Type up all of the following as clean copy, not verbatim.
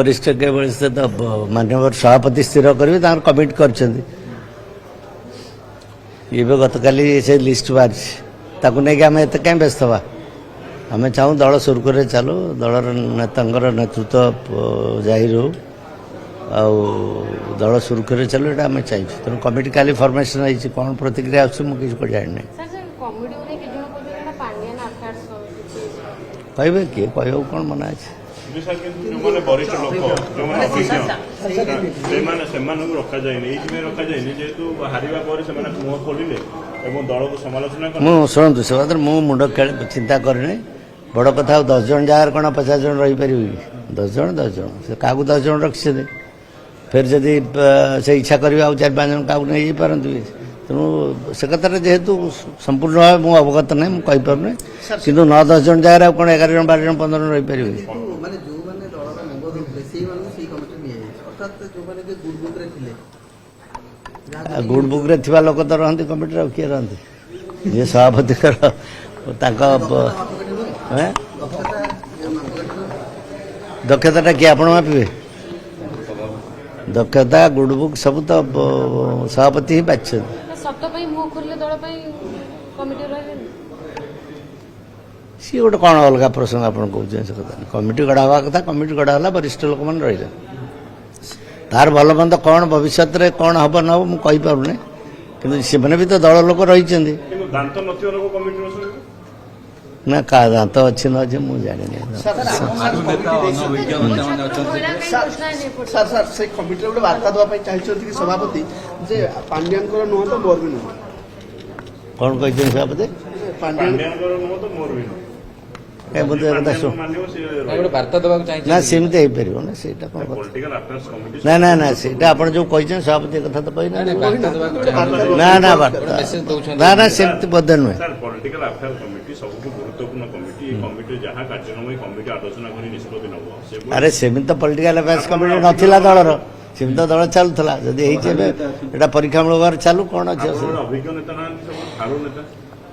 वरिष्ठ केवल से तो माननीय सभापति स्थिर करेंगे कमिट कर गत काली से लिस्ट बाहरी नहीं आम एत कहीं व्यस्त हवा आम चाहूँ दल सुरखुर चलू दलर नेता नेतृत्व जाहिर हो दल सुरखुर चलू ये आम चाहिए तेणु कमिटी काली फर्मेसन होती कौन प्रतिक्रिया आसुँ जानी कहे किए कह कौन मना अच्छे वरिष्ठ लोक जो रखा जाए जेहेतु हारिबा मुह खोलिले दल को समालोचना शुणु से मुंड चिंता करनी बड़ कथा 10 जन जगार कौन 50 जन रहीपर 10 जन से क्या 10 जन रखी फिर जदि से इच्छा करेंगे आउ 4-5 जन क्या नहीं पारती तेणु से कथा जेहेतु संपूर्ण भाव मुझे अवगत ना मुझे कहीपरि कि 9-10 जन जगार कौन 11 जन 12 जन 15 जन रहीपर गुड बुक रे थिबा लोक तो रहती कमिटी किए रहती जे सभापति दक्षता किए आपण मापिबे दक्षता गुड बुक सब तो सभापति ही बाछे सी गोटे कौन अलग प्रसंग आप कमिटी गढ़ा हवा कथा कमिटी गढ़ा वरिष्ठ लोक मैंने रही तार भल मंद कौन भविष्य में कौन हम न हो मुझे कि से भी तो दल लोक रही ना का दांत अच्छी न अच्छे मुझे जानी सभापति कौन कही सभापति ना सेमती हो पार ना से ना ना ना से जो कही सभापति कथा तो कही ना ना ना ना सेमती बोधे नुहे अरे सेमती तो पॉलिटिकल अफेयर्स कमिटी नथिला दलर सेमती तो दल चलुला जदि एटा परीक्षामूलक चालू कौन अच्छे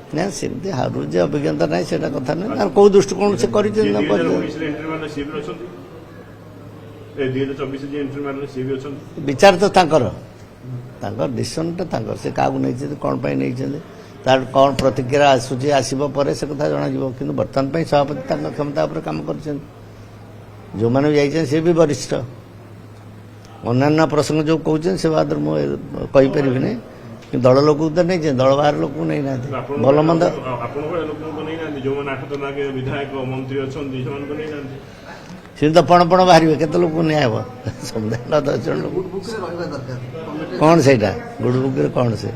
ना सेमती हारू जे अभिज्ञता ना से कथा ना कौ दृष्टिकोण से कर विचार तो डिसीजन तो से क्या कौन नहीं तार कौन प्रतिक्रिया आसूची आसब पर से कथा जना कि बर्तमान सभापति क्षमता पर काम कर जो मैंने भी सी भी वरिष्ठ अन्य प्रसंग जो कहते से बाद मुझे नहीं दल लोक तो नहीं दल बाहर लोक नहीं ना भल मंद सी तो पण बाहर के लोक नहीं हम समुदाय 10 जन लोक कौन से गुड बुक कौन से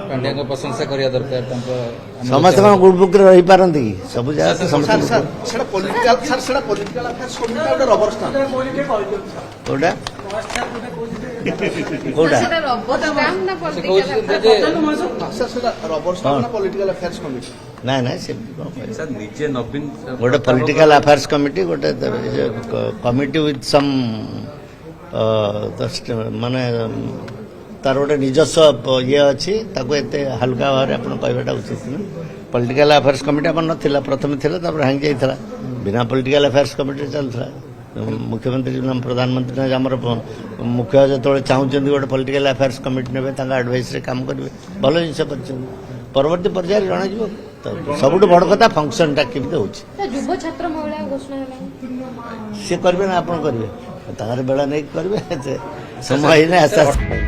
प्रशंसा करने दरकार समस्त गुड बुक रही पारती कि सब जगह ना ना गोटे पॉलिटिकल अफेयर्स कमिटी गोटे कमिटी विथ सम माने तार गोटे निजस्व ये अच्छी एत हल्का भाव में कहवाटा उचित ना पॉलिटिकल अफेयर्स कमिटी आम ना प्रथम थी हांग जाता बिना पॉलिटिकल अफेयर्स कमिटी चलता मुख्यमंत्री प्रधानमंत्री आम मुख्य जो चाहते गोटे पॉलिटिकल अफेयर्स कमिटी ने एडवाइस काम करेंगे भल जिन कर परवर्ती पर्याय जन सब बड़ कथा फंक्शन टा केमती हो सी करेंगे ना आप करेंगे बेला नहीं करेंगे समय आस्ते आस्ते